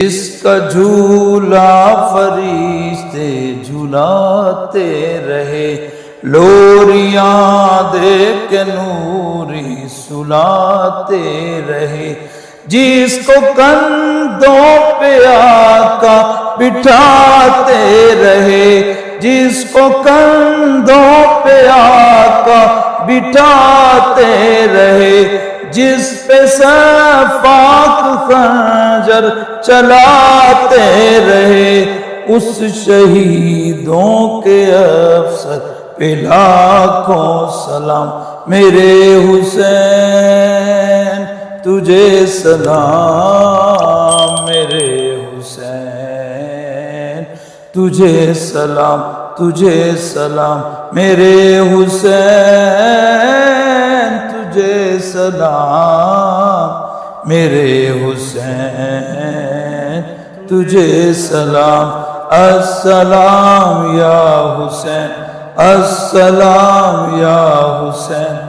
جس کا جھولا فرشتے جھولاتے رہے، لوریاں دے کے نوری سلاتے رہے، جس کو کندھوں پہ آقا بٹھاتے رہے، جس کو کندھوں پہ آقا بٹھاتے رہے، جس پہ سفاک خنجر چلاتے رہے، اس شہیدوں کے افسر پہ لاکھوں سلام۔ میرے حسین تجھے سلام، میرے حسین تجھے سلام، تجھے سلام، میرے حسین تجھے سلام، میرے حسین تجھے سلام۔ السلام یا حسین، السلام یا حسین۔